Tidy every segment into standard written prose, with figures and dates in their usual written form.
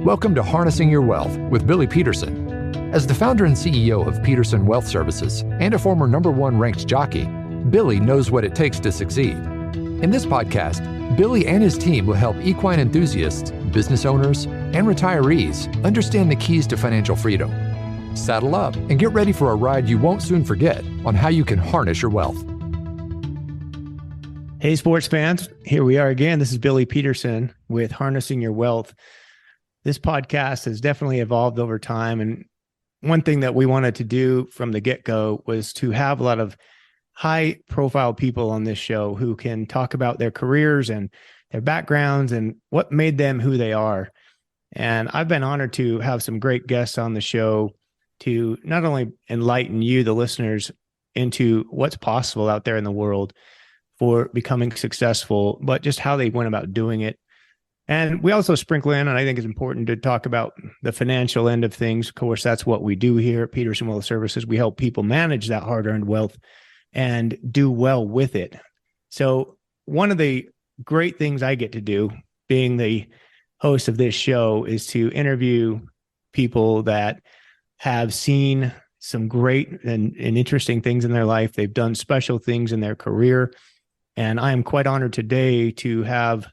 Welcome to Harnessing Your Wealth with Billy Peterson. As the founder and CEO of Peterson Wealth Services and a former #1 ranked jockey, Billy knows what it takes to succeed. In this podcast, Billy and his team will help equine enthusiasts, business owners, and retirees understand the keys to financial freedom. Saddle up and get ready for a ride you won't soon forget on how you can harness your wealth. Hey, sports fans. Here we are again. This is Billy Peterson with Harnessing Your Wealth. This podcast has definitely evolved over time. And one thing that we wanted to do from the get-go was to have a lot of high-profile people on this show who can talk about their careers and their backgrounds and what made them who they are. And I've been honored to have some great guests on the show to not only enlighten you, the listeners, into what's possible out there in the world for becoming successful, but just how they went about doing it. And we also sprinkle in, and I think it's important to talk about the financial end of things. Of course, that's what we do here at Peterson Wealth Services. We help people manage that hard-earned wealth and do well with it. So one of the great things I get to do, being the host of this show, is to interview people that have seen some great and interesting things in their life. They've done special things in their career. And I am quite honored today to have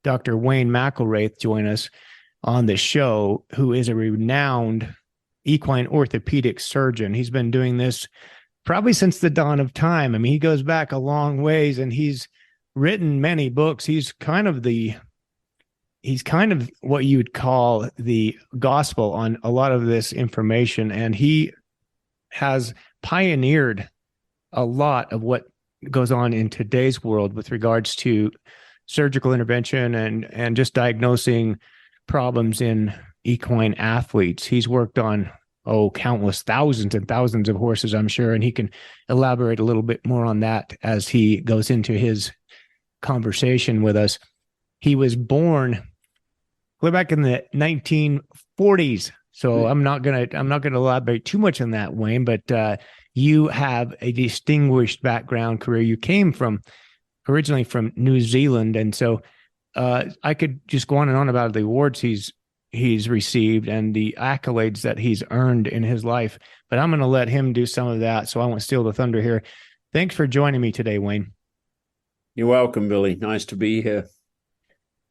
Dr. Wayne McIlwraith join us on the show, who is a renowned equine orthopedic surgeon. He's been doing this probably since the dawn of time. I mean, he goes back a long ways and he's written many books. He's kind of what you would call the gospel on a lot of this information. And he has pioneered a lot of what goes on in today's world with regards to surgical intervention and just diagnosing problems in equine athletes. He's worked on, countless thousands and thousands of horses, I'm sure, and he can elaborate a little bit more on that as he goes into his conversation with us. He was born way back in the 1940s. So I'm not gonna elaborate too much on that, Wayne, but you have a distinguished background career. You came originally from New Zealand. And so I could just go on and on about the awards he's received and the accolades that he's earned in his life. But I'm going to let him do some of that, so I won't steal the thunder here. Thanks for joining me today, Wayne. You're welcome, Billy. Nice to be here.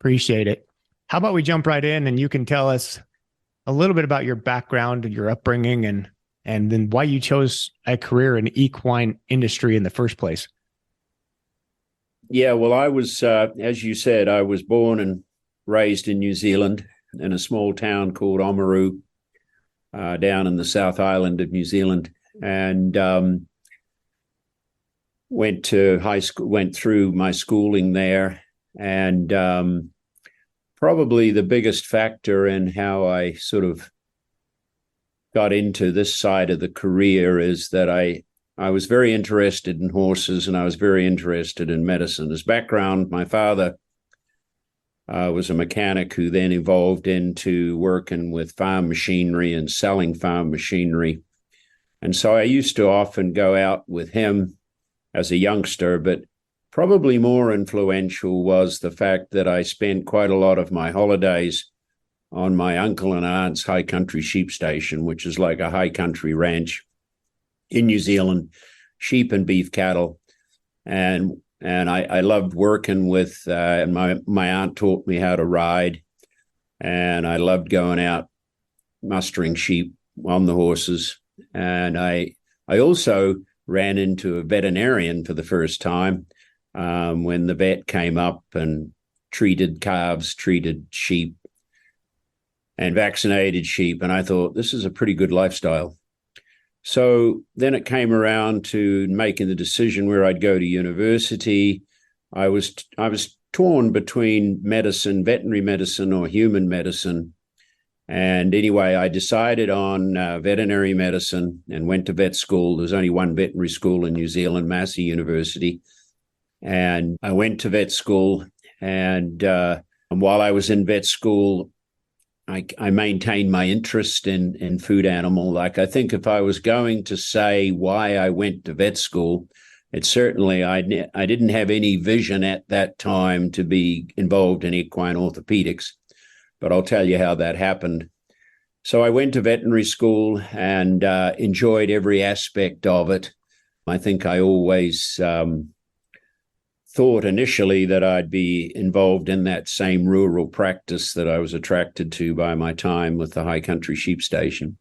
Appreciate it. How about we jump right in and you can tell us a little bit about your background and your upbringing and then why you chose a career in equine industry in the first place. Yeah, well, I was, as you said, I was born and raised in New Zealand in a small town called Oamaru, down in the South Island of New Zealand, and went to high school, went through my schooling there, and probably the biggest factor in how I sort of got into this side of the career is that I was very interested in horses and I was very interested in medicine. As background, my father was a mechanic who then evolved into working with farm machinery and selling farm machinery. And so I used to often go out with him as a youngster, but probably more influential was the fact that I spent quite a lot of my holidays on my uncle and aunt's high country sheep station, which is like a high country ranch in New Zealand, sheep and beef cattle. And I loved working with, and my aunt taught me how to ride. And I loved going out mustering sheep on the horses. And I also ran into a veterinarian for the first time when the vet came up and treated calves, treated sheep, and vaccinated sheep. And I thought, this is a pretty good lifestyle. So then it came around to making the decision where I'd go to university. I was torn between medicine, veterinary medicine or human medicine. And anyway, I decided on veterinary medicine and went to vet school. There's only one veterinary school in New Zealand, Massey University. And I went to vet school. And while I was in vet school, I maintained my interest in food animal. Like, I think if I was going to say why I went to vet school, it's certainly, I didn't have any vision at that time to be involved in equine orthopedics. but I'll tell you how that happened. So I went to veterinary school and enjoyed every aspect of it. I think I always thought initially that I'd be involved in that same rural practice that I was attracted to by my time with the high country sheep station.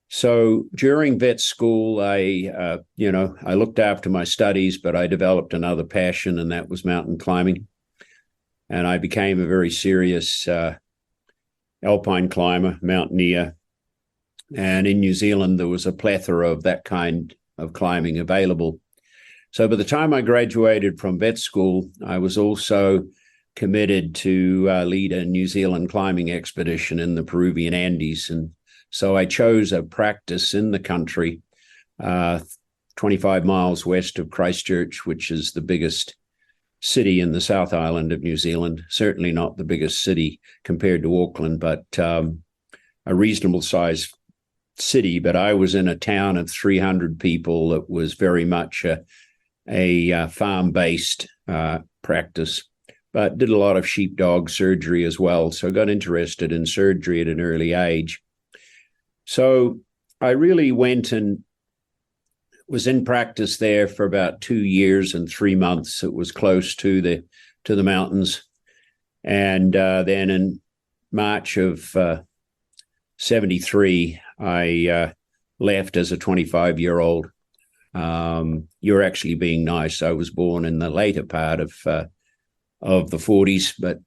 So during vet school, I looked after my studies, but I developed another passion, and that was mountain climbing. And I became a very serious alpine climber, mountaineer. And in New Zealand, there was a plethora of that kind of climbing available. So by the time I graduated from vet school, I was also committed to lead a New Zealand climbing expedition in the Peruvian Andes. And so I chose a practice in the country, 25 miles west of Christchurch, which is the biggest city in the South Island of New Zealand. Certainly not the biggest city compared to Auckland, but a reasonable sized city. But I was in a town of 300 people that was very much a farm-based practice, but did a lot of sheepdog surgery as well. So I got interested in surgery at an early age. So I really went and was in practice there for about 2 years and 3 months. It was close to the mountains. And then in March of 73, I left as a 25-year-old. You're actually being nice. I was born in the later part of the 40s, but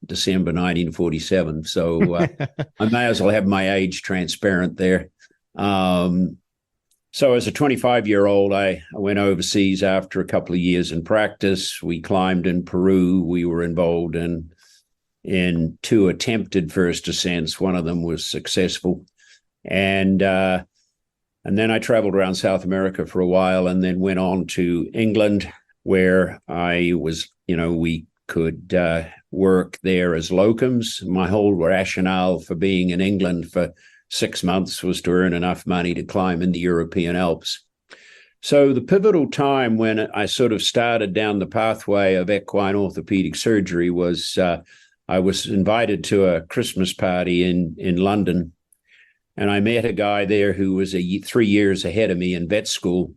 December 1947. So I may as well have my age transparent there. So as a 25-year-old, I went overseas after a couple of years in practice. We climbed in Peru. We were involved in 2 attempted first ascents. One of them was successful. And then I traveled around South America for a while and then went on to England, where I was, we could work there as locums. My whole rationale for being in England for 6 months was to earn enough money to climb in the European Alps. So the pivotal time when I sort of started down the pathway of equine orthopedic surgery was I was invited to a Christmas party in London. And I met a guy there who was 3 years ahead of me in vet school.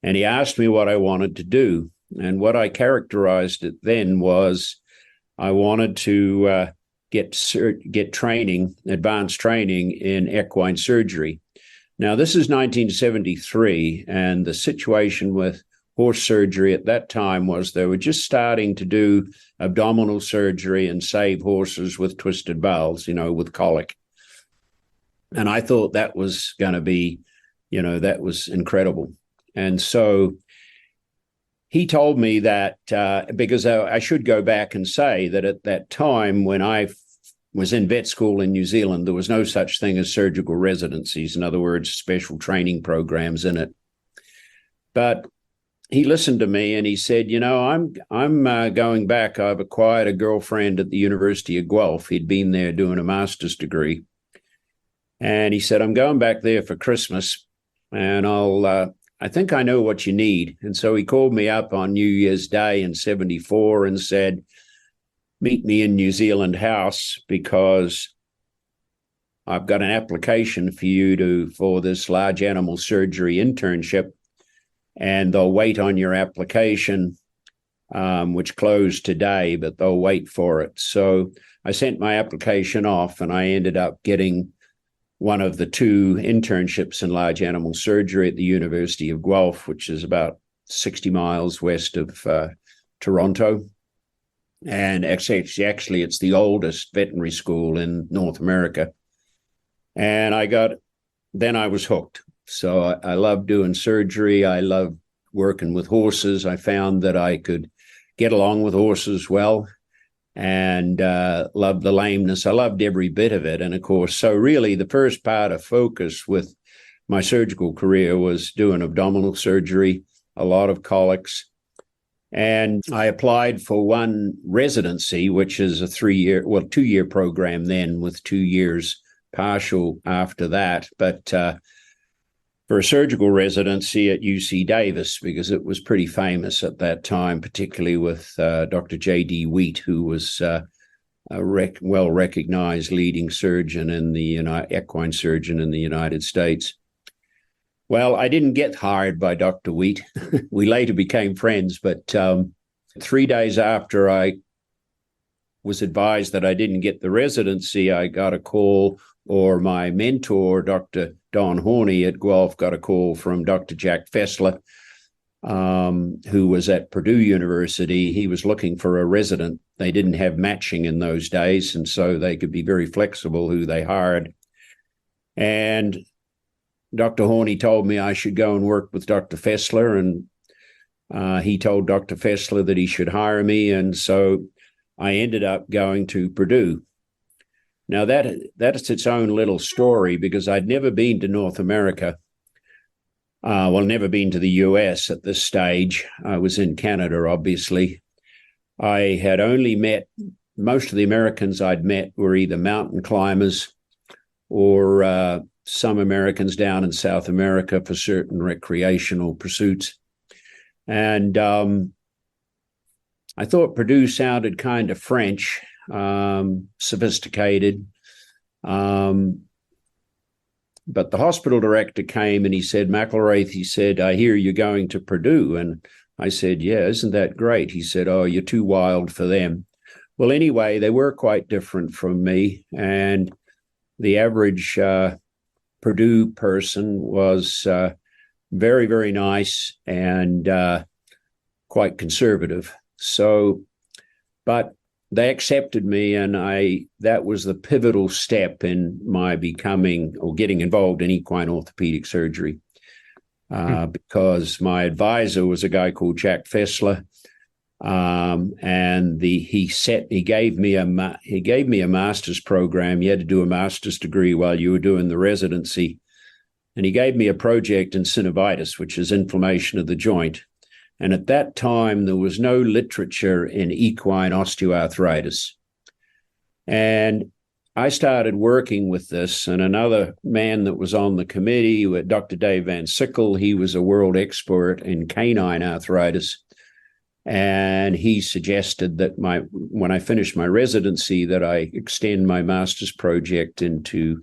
And he asked me what I wanted to do. And what I characterized it then was I wanted to get training, advanced training in equine surgery. Now, this is 1973, and the situation with horse surgery at that time was they were just starting to do abdominal surgery and save horses with twisted bowels, with colic. And I thought that was going to be, that was incredible. And so he told me that, because I should go back and say that at that time when I was in vet school in New Zealand, there was no such thing as surgical residencies. In other words, special training programs in it. But he listened to me and he said, I'm going back. I've acquired a girlfriend at the University of Guelph. He'd been there doing a master's degree. And he said, I'm going back there for Christmas and I think I know what you need. And so he called me up on New Year's Day in 74 and said, meet me in New Zealand House because I've got an application for you for this large animal surgery internship, and they'll wait on your application, which closed today, but they'll wait for it. So I sent my application off and I ended up getting one of the 2 internships in large animal surgery at the University of Guelph, which is about 60 miles west of Toronto. And actually, it's the oldest veterinary school in North America. And then I was hooked. So I loved doing surgery. I loved working with horses. I found that I could get along with horses well and loved the lameness. I loved every bit of it. And of course, so really the first part of focus with my surgical career was doing abdominal surgery, a lot of colics. And I applied for one residency, which is a 2-year program then with 2 years partial after that. But for a surgical residency at UC Davis, because it was pretty famous at that time, particularly with Dr. J.D. Wheat, who was well-recognized leading surgeon in the equine surgeon in the United States. Well, I didn't get hired by Dr. Wheat. We later became friends, but 3 days after I was advised that I didn't get the residency, I got a call, or my mentor, Dr. Don Horney at Guelph, got a call from Dr. Jack Fessler, who was at Purdue University. He was looking for a resident. They didn't have matching in those days, and so they could be very flexible who they hired. And Dr. Horney told me I should go and work with Dr. Fessler, and he told Dr. Fessler that he should hire me, and so I ended up going to Purdue. Now, that's its own little story, because I'd never been to North America. Never been to the US at this stage. I was in Canada, obviously. I had only met, most of the Americans I'd met were either mountain climbers or some Americans down in South America for certain recreational pursuits. And I thought Purdue sounded kind of French, sophisticated. But the hospital director came and he said, McIlwraith, he said, I hear you're going to Purdue. And I said, yeah, isn't that great? He said, oh, you're too wild for them. Well, anyway, they were quite different from me. And the average Purdue person was very, very nice and quite conservative. So, but they accepted me, and that was the pivotal step in my becoming or getting involved in equine orthopedic surgery, because my advisor was a guy called Jack Fessler, and he gave me a master's program. You had to do a master's degree while you were doing the residency, and he gave me a project in synovitis, which is inflammation of the joint. And at that time, there was no literature in equine osteoarthritis. And I started working with this, and another man that was on the committee, Dr. Dave Van Sickle, he was a world expert in canine arthritis. And he suggested that when I finished my residency, that I extend my master's project into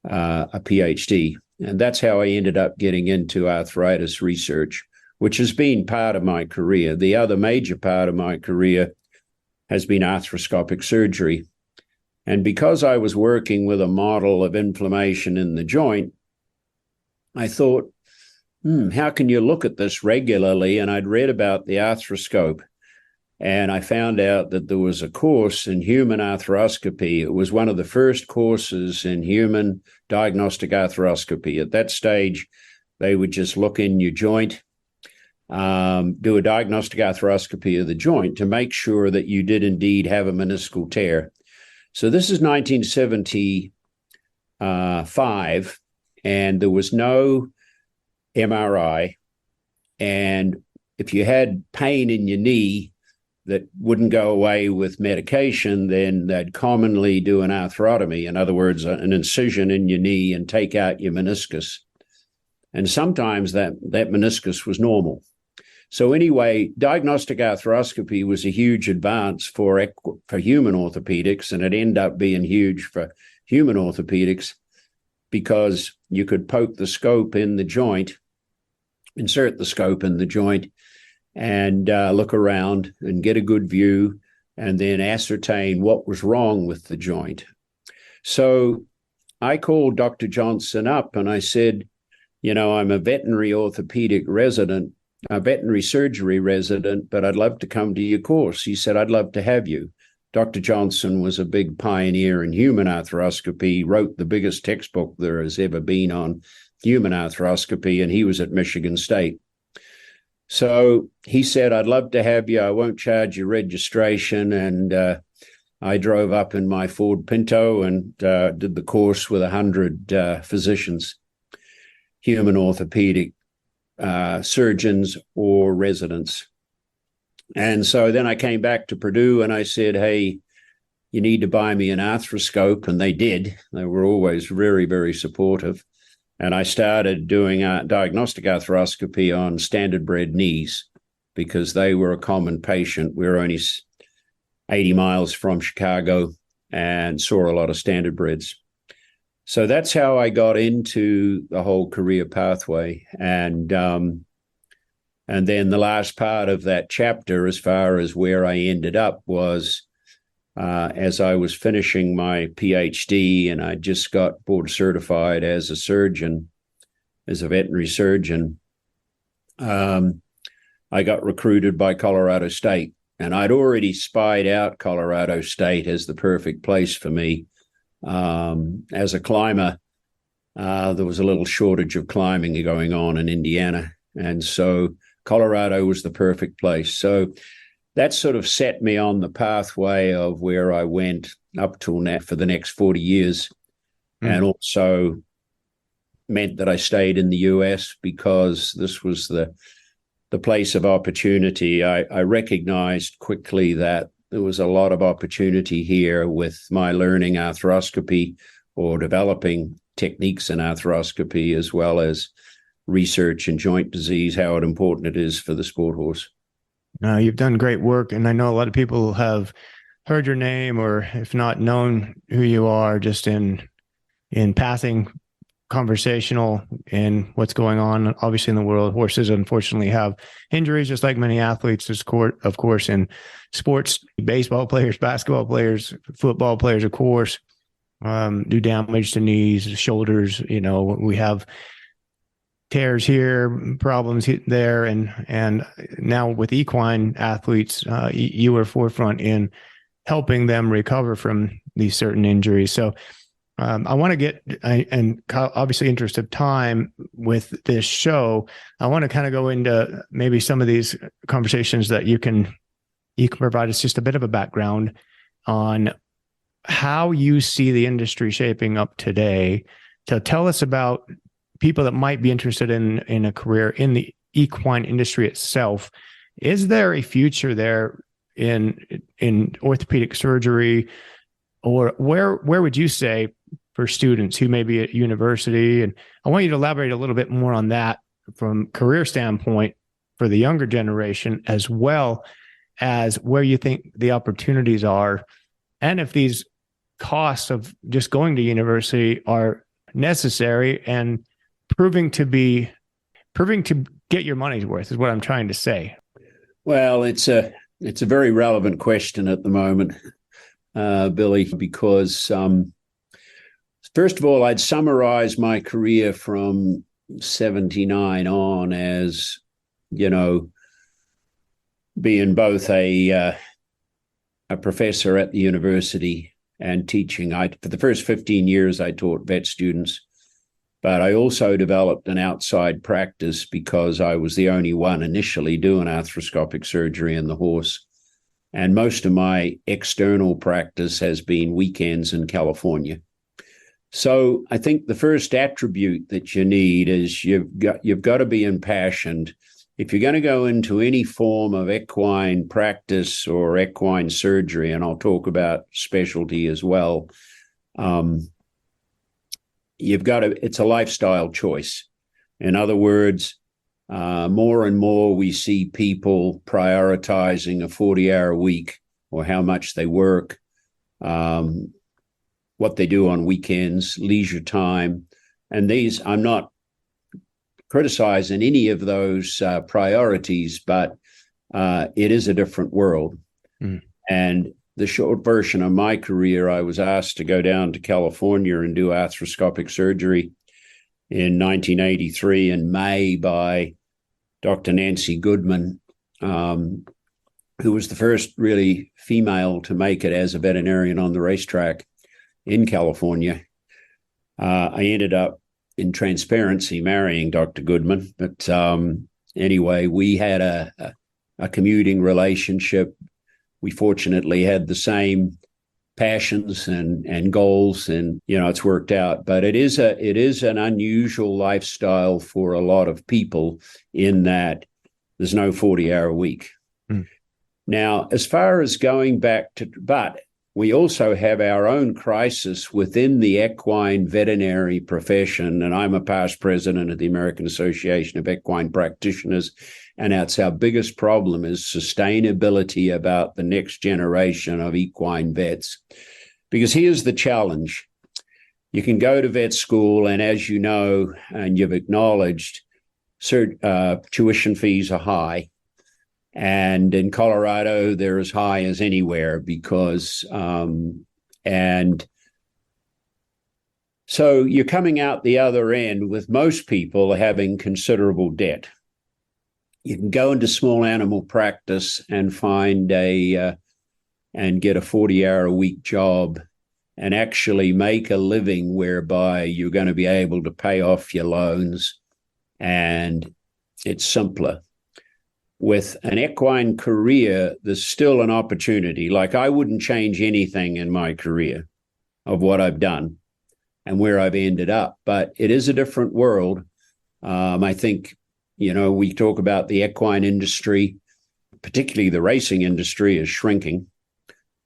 a PhD. And that's how I ended up getting into arthritis research, which has been part of my career. The other major part of my career has been arthroscopic surgery. And because I was working with a model of inflammation in the joint, I thought, how can you look at this regularly? And I'd read about the arthroscope, and I found out that there was a course in human arthroscopy. It was one of the first courses in human diagnostic arthroscopy. At that stage, they would just look in your joint, do a diagnostic arthroscopy of the joint to make sure that you did indeed have a meniscal tear. So this is 1975, and there was no MRI. And if you had pain in your knee that wouldn't go away with medication, then they'd commonly do an arthrotomy. In other words, an incision in your knee and take out your meniscus. And sometimes that meniscus was normal. So anyway, diagnostic arthroscopy was a huge advance for human orthopedics, and it ended up being huge for human orthopedics because you could poke the scope in the joint, insert the scope in the joint, and look around and get a good view, and then ascertain what was wrong with the joint. So I called Dr. Johnson up and I said, I'm a veterinary orthopedic resident, a veterinary surgery resident, but I'd love to come to your course. He said, I'd love to have you. Dr. Johnson was a big pioneer in human arthroscopy, wrote the biggest textbook there has ever been on human arthroscopy, and he was at Michigan State. So he said, I'd love to have you. I won't charge you registration. And I drove up in my Ford Pinto and did the course with 100 physicians, human orthopedic surgeons or residents. And so then I came back to Purdue and I said, hey, you need to buy me an arthroscope. And they did. They were always very, very supportive. And I started doing diagnostic arthroscopy on standard bred knees because they were a common patient. We were only 80 miles from Chicago and saw a lot of standardbreds. So that's how I got into the whole career pathway. And then the last part of that chapter, as far as where I ended up, was as I was finishing my PhD and I just got board certified as a surgeon, as a veterinary surgeon, I got recruited by Colorado State. And I'd already spied out Colorado State as the perfect place for me. As a climber, there was a little shortage of climbing going on in Indiana. And so Colorado was the perfect place. So that sort of set me on the pathway of where I went up till now for the next 40 years. And also meant that I stayed in the US because this was the place of opportunity. I recognized quickly that there was a lot of opportunity here with my learning arthroscopy or developing techniques in arthroscopy, as well as research in joint disease, how important it is for the sport horse. You've done great work, and I know a lot of people have heard your name, or if not known who you are, just in passing conversational in what's going on, obviously, in the world. Horses, unfortunately, have injuries, just like many athletes, of course, in sports. Baseball players, basketball players, football players, of course, do damage to knees, shoulders. We have tears here, problems there, and now with equine athletes, you were forefront in helping them recover from these certain injuries. So I want to get, and obviously interest of time with this show, I want to kind of go into maybe some of these conversations that you can provide us just a bit of a background on how you see the industry shaping up today. To tell us about people that might be interested in a career in the equine industry itself. Is there a future there in orthopedic surgery, or where would you say for students who may be at university? And I want you to elaborate a little bit more on that from career standpoint for the younger generation, as well as where you think the opportunities are, and if these costs of just going to university are necessary and proving to get your money's worth, is what I'm trying to say. Well, it's a very relevant question at the moment, Billy, because first of all, I'd summarize my career from 79 on as, being both a professor at the university and teaching. For the first 15 years, I taught vet students, but I also developed an outside practice because I was the only one initially doing arthroscopic surgery in the horse. And most of my external practice has been weekends in California. So I think the first attribute that you need is you've got to be impassioned. If you're going to go into any form of equine practice or equine surgery, and I'll talk about specialty as well, it's a lifestyle choice. In other words, more and more we see people prioritizing a 40-hour week, or how much they work, what they do on weekends, leisure time. And I'm not criticizing any of those priorities, but it is a different world. And the short version of my career, I was asked to go down to California and do arthroscopic surgery in 1983 in May by Dr. Nancy Goodman, who was the first really female to make it as a veterinarian on the racetrack in California. I ended up, in transparency, marrying Dr. Goodman. But anyway, we had a commuting relationship. We fortunately had the same passions and goals, and it's worked out. But it is an unusual lifestyle for a lot of people in that there's no 40-hour week. Now, as far as going back to, but we also have our own crisis within the equine veterinary profession. And I'm a past president of the American Association of Equine Practitioners. And that's our biggest problem is sustainability about the next generation of equine vets. Because here's the challenge. You can go to vet school, and as you know, and you've acknowledged, tuition fees are high. And in Colorado, they're as high as anywhere because, and so you're coming out the other end with most people having considerable debt. You can go into small animal practice and find and get a 40-hour-a-week job and actually make a living whereby you're going to be able to pay off your loans, and it's simpler. With an equine career, there's still an opportunity. Like, I wouldn't change anything in my career of what I've done and where I've ended up, but it is a different world. I think, we talk about the equine industry, particularly the racing industry, is shrinking.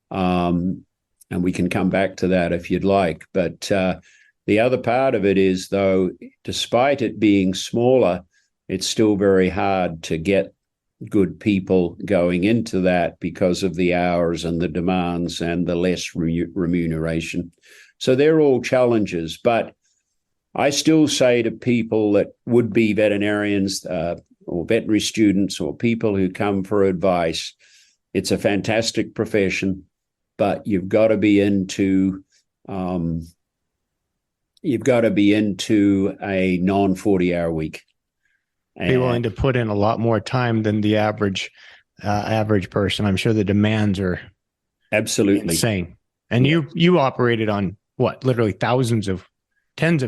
And we can come back to that if you'd like. But the other part of it is, though, despite it being smaller, it's still very hard to get good people going into that because of the hours and the demands and the less remuneration. So they're all challenges. But I still say to people that would be veterinarians or veterinary students or people who come for advice, it's a fantastic profession, but you've got to be into a non-40-hour week. Be willing to put in a lot more time than the average person. I'm sure the demands are absolutely insane. And you operated on what? Literally tens of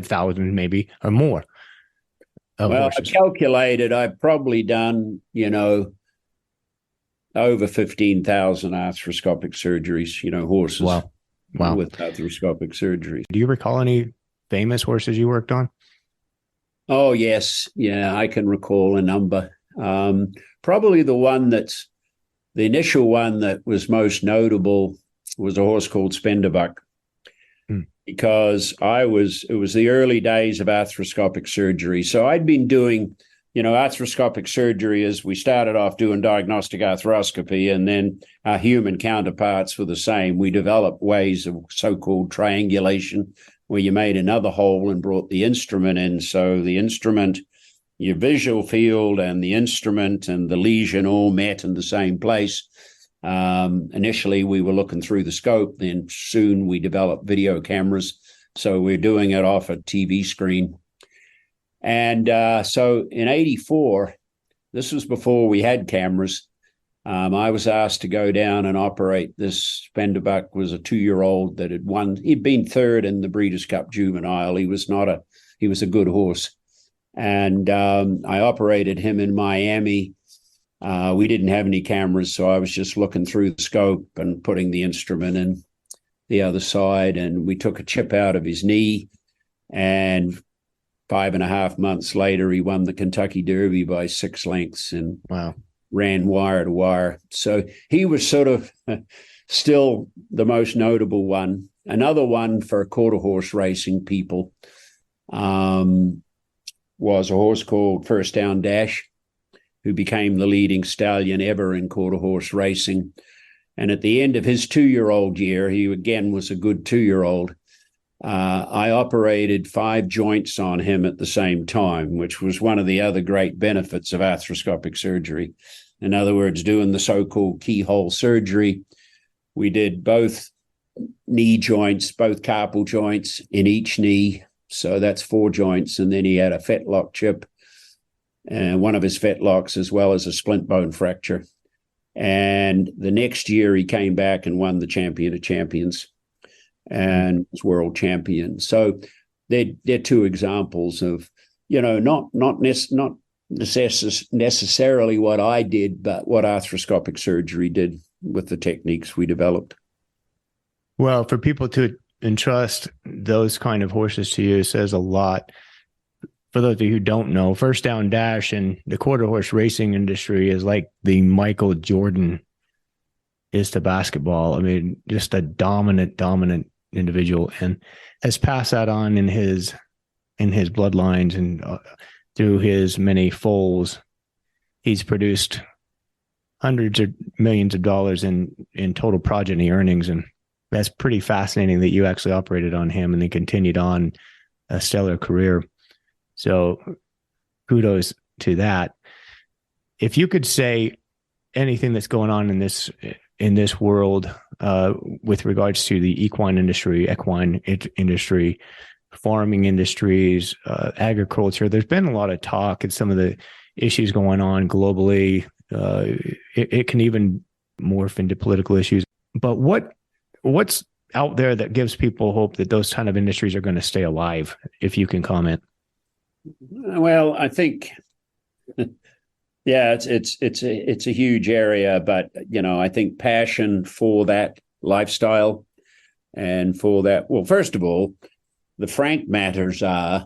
thousands, maybe, or more. Well, I calculated I've probably done, over 15,000 arthroscopic surgeries, horses. Wow. With arthroscopic surgeries. Do you recall any famous horses you worked on? Oh, yes. Yeah, I can recall a number. Probably the initial one that was most notable was a horse called Spenderbuck, because it was the early days of arthroscopic surgery. So I'd been doing, arthroscopic surgery as we started off doing diagnostic arthroscopy, and then our human counterparts were the same. We developed ways of so-called triangulation, where you made another hole and brought the instrument in. So the instrument, your visual field and the instrument and the lesion all met in the same place. Initially, we were looking through the scope. Then soon we developed video cameras. So we're doing it off a TV screen. And so in 1984, this was before we had cameras, I was asked to go down and operate this. Spenderbuck was a 2-year-old that had won. He'd been third in the Breeders' Cup Juvenile. He was a good horse. And I operated him in Miami. We didn't have any cameras, so I was just looking through the scope and putting the instrument in the other side. And we took a chip out of his knee. And 5.5 months later, he won the Kentucky Derby by 6 lengths. And wow. Ran wire to wire. So he was sort of still the most notable one. Another one for quarter horse racing people was a horse called First Down Dash, who became the leading stallion ever in quarter horse racing. And at the end of his 2-year-old year, he again was a good 2-year-old. I operated 5 joints on him at the same time, which was one of the other great benefits of arthroscopic surgery. In other words, doing the so-called keyhole surgery. We did both knee joints, both carpal joints in each knee. So that's 4 joints. And then he had a fetlock chip, and one of his fetlocks, as well as a splint bone fracture. And the next year he came back and won the Champion of Champions and was world champion. So they're 2 examples of, not necessarily what I did, but what arthroscopic surgery did with the techniques we developed. Well, for people to entrust those kind of horses to you says a lot. For those of you who don't know, First Down Dash in the quarter horse racing industry is like the Michael Jordan is to basketball. I mean, just a dominant individual, and has passed that on in his bloodlines, and through his many foals, he's produced hundreds of millions of dollars in total progeny earnings. And that's pretty fascinating that you actually operated on him and then continued on a stellar career. So kudos to that. If you could say anything that's going on in this world with regards to the equine industry, farming industries, agriculture, there's been a lot of talk and some of the issues going on globally. It can even morph into political issues. But what's out there that gives people hope that those kind of industries are going to stay alive, if you can comment? Well, I think, yeah, it's a huge area, but I think passion for that lifestyle and for that. Well, first of all, the frank matters are,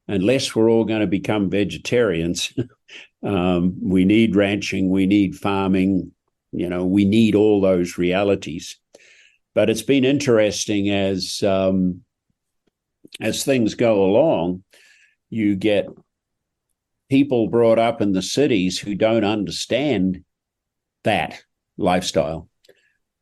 unless we're all going to become vegetarians, we need ranching, we need farming, we need all those realities. But it's been interesting as things go along, you get people brought up in the cities who don't understand that lifestyle.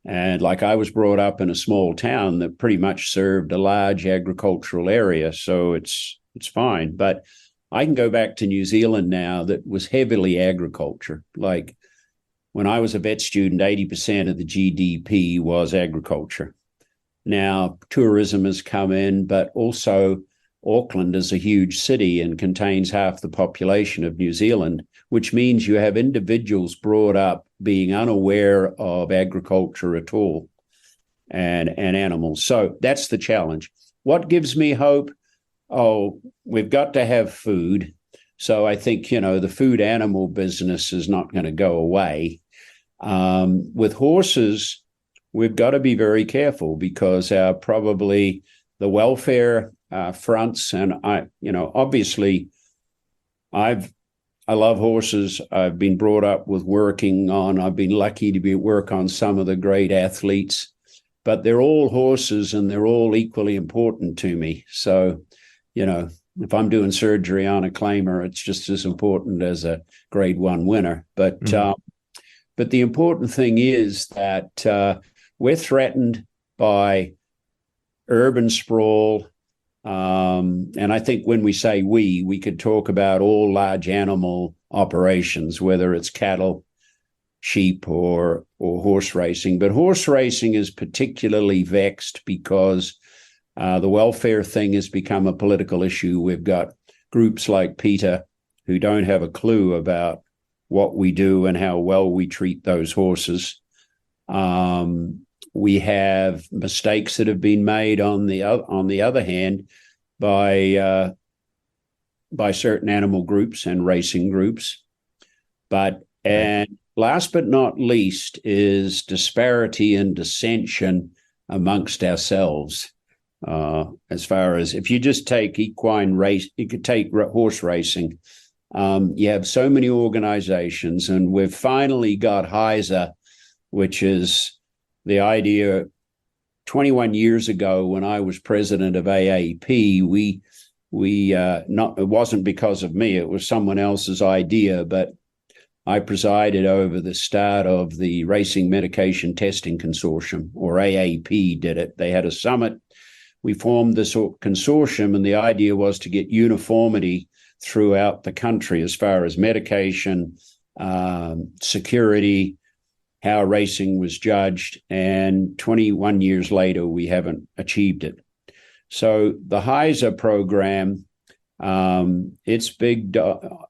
And like I was brought up in a small town that pretty much served a large agricultural area, so it's fine. But I can go back to New Zealand now that was heavily agriculture. Like when I was a vet student, 80% of the GDP was agriculture. Now, tourism has come in, but also Auckland is a huge city and contains half the population of New Zealand, which means you have individuals brought up being unaware of agriculture at all and animals. So that's the challenge. What gives me hope? Oh, we've got to have food. So I think, the food animal business is not going to go away. With horses, we've got to be very careful because probably the welfare fronts, and obviously I love horses. I've been brought up with I've been lucky to work on some of the great athletes, but they're all horses and they're all equally important to me. So, if I'm doing surgery on a claimer, it's just as important as a grade 1 winner. But but the important thing is that we're threatened by urban sprawl. And I think when we say we could talk about all large animal operations, whether it's cattle, sheep, or horse racing. But horse racing is particularly vexed because the welfare thing has become a political issue. We've got groups like PETA who don't have a clue about what we do and how well we treat those horses. We have mistakes that have been made on the other hand by certain animal groups and racing groups. And last but not least is disparity and dissension amongst ourselves. As far as if you just take equine race, you could take horse racing. You have so many organizations, and we've finally got HISA, which is the idea. 21 years ago, when I was president of AAP, it wasn't because of me, it was someone else's idea, but I presided over the start of the Racing Medication Testing Consortium, or AAP did it. They had a summit. We formed this consortium, and the idea was to get uniformity throughout the country as far as medication, security, how racing was judged, and 21 years later, we haven't achieved it. So the HISA program, its big both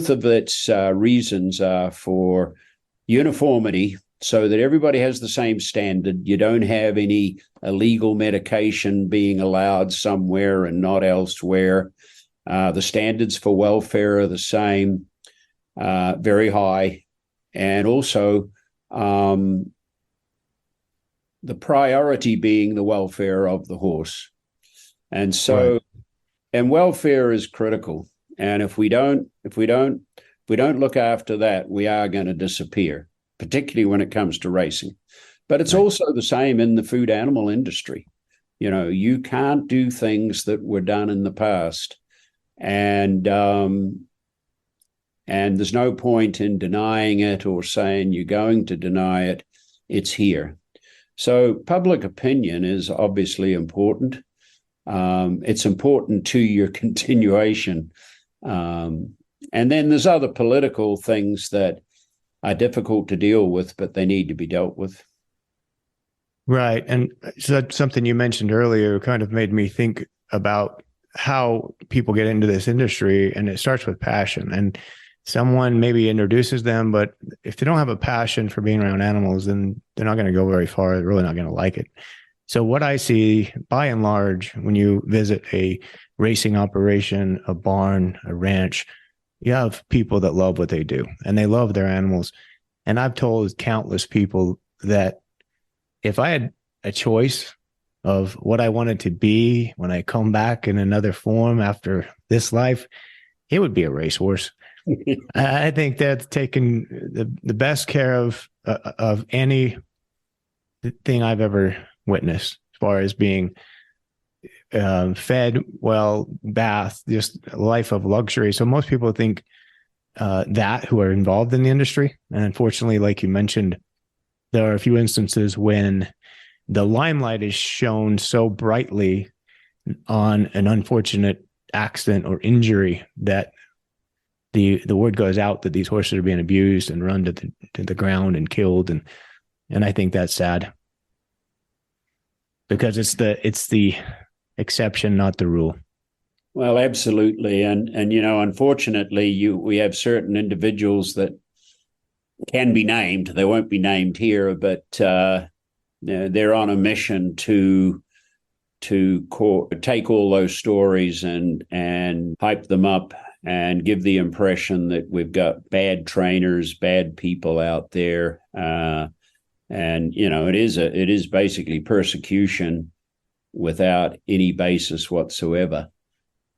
of its reasons are for uniformity so that everybody has the same standard. You don't have any illegal medication being allowed somewhere and not elsewhere. The standards for welfare are the same. Very high, and also the priority being the welfare of the horse. And so, right. And welfare is critical. And if we don't If we don't look after that, we are going to disappear, particularly when it comes to racing. But it's also the same in the food animal industry. You can't do things that were done in the past. And there's no point in denying it or saying you're going to deny it. It's here. So public opinion is obviously important. It's important to your continuation. And then there's other political things that are difficult to deal with, but they need to be dealt with. Right. And so that's something you mentioned earlier kind of made me think about how people get into this industry, and it starts with passion. And someone maybe introduces them, but if they don't have a passion for being around animals, then they're not going to go very far. They're really not going to like it. So what I see by and large, when you visit a racing operation, a barn, a ranch, you have people that love what they do and they love their animals. And I've told countless people that if I had a choice of what I wanted to be when I come back in another form after this life, it would be a racehorse. I think that's taken the best care of any thing I've ever witnessed, as far as being fed well, bath, just a life of luxury. So most people think that who are involved in the industry. And unfortunately, like you mentioned, there are a few instances when the limelight is shown so brightly on an unfortunate accident or injury that the word goes out that these horses are being abused and run to the ground and killed. And I think that's sad, because it's the exception, not the rule. Well, absolutely. And unfortunately, we have certain individuals that can be named. They won't be named here, but they're on a mission to take all those stories and hype them up and give the impression that we've got bad trainers, bad people out there. And it is basically persecution without any basis whatsoever.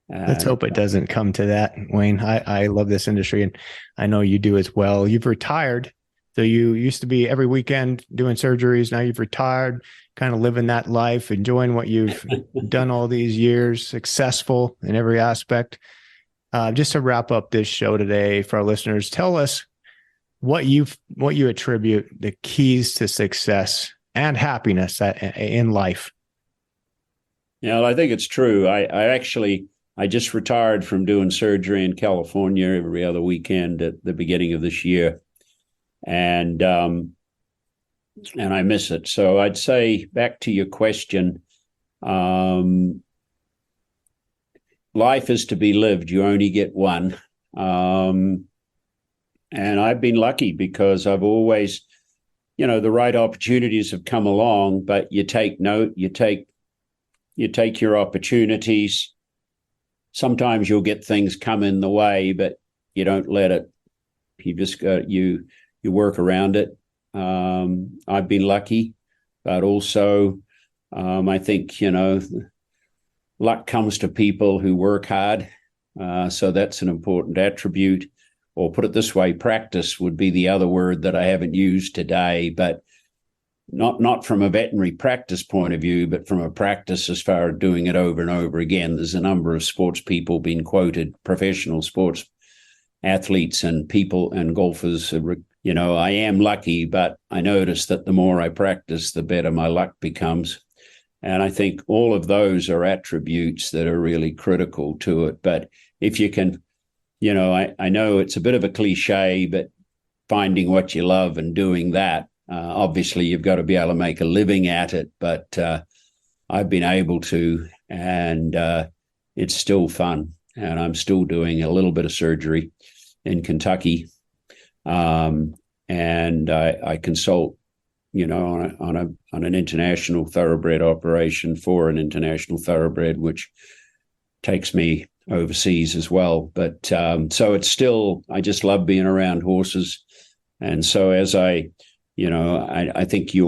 Let's hope it doesn't come to that, Wayne. I love this industry, and I know you do as well. You've retired. So you used to be every weekend doing surgeries. Now you've retired, kind of living that life, enjoying what you've done all these years, successful in every aspect. Just to wrap up this show today for our listeners, tell us what you attribute the keys to success and happiness in life. I think it's true. I just retired from doing surgery in California every other weekend at the beginning of this year. And I miss it. So I'd say, back to your question, life is to be lived. You only get one. And I've been lucky because I've always, the right opportunities have come along, but you take note, you take your opportunities. Sometimes you'll get things come in the way, but you don't let it. You just you work around it. I've been lucky, but also I think, luck comes to people who work hard. So that's an important attribute. Or put it this way, practice would be the other word that I haven't used today, but not from a veterinary practice point of view, but from a practice as far as doing it over and over again. There's a number of sports people being quoted, professional sports athletes and people and golfers. I am lucky, but I notice that the more I practice, the better my luck becomes. And I think all of those are attributes that are really critical to it. But if you can, I know it's a bit of a cliche, but finding what you love and doing that, obviously you've got to be able to make a living at it. But I've been able to, and it's still fun. And I'm still doing a little bit of surgery in Kentucky. And I consult, on an international thoroughbred operation for an international thoroughbred, which takes me overseas as well. But so it's still, I just love being around horses. And so as I think you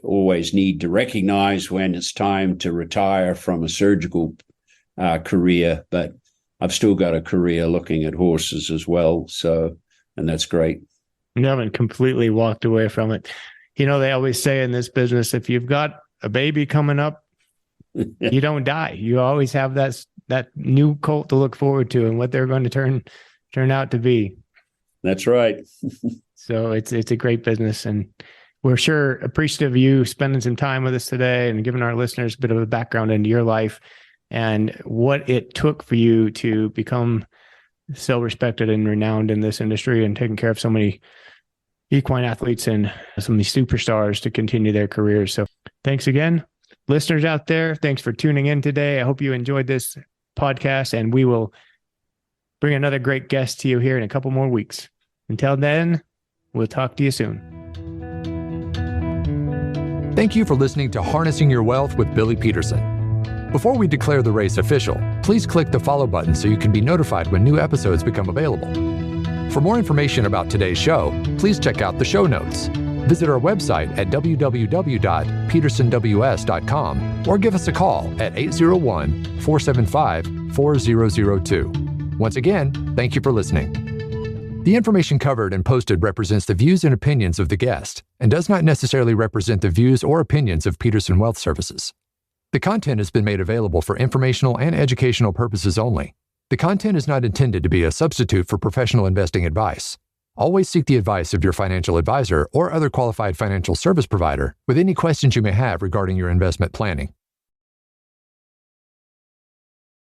always need to recognize when it's time to retire from a surgical career. But I've still got a career looking at horses as well. So, and that's great. You haven't completely walked away from it. You know, they always say in this business, if you've got a baby coming up, you don't die. You always have that new colt to look forward to and what they're going to turn out to be. That's right. So it's a great business, and we're sure appreciative of you spending some time with us today and giving our listeners a bit of a background into your life and what it took for you to become so respected and renowned in this industry and taking care of so many equine athletes and some of these superstars to continue their careers. So thanks again, listeners out there. Thanks for tuning in today. I hope you enjoyed this podcast, and we will bring another great guest to you here in a couple more weeks. Until then, we'll talk to you soon. Thank you for listening to Harnessing Your Wealth with Billy Peterson. Before we declare the race official, please click the follow button so you can be notified when new episodes become available. For more information about today's show, please check out the show notes. Visit our website at www.petersonws.com or give us a call at 801-475-4002. Once again, thank you for listening. The information covered and posted represents the views and opinions of the guest and does not necessarily represent the views or opinions of Peterson Wealth Services. The content has been made available for informational and educational purposes only. The content is not intended to be a substitute for professional investing advice. Always seek the advice of your financial advisor or other qualified financial service provider with any questions you may have regarding your investment planning.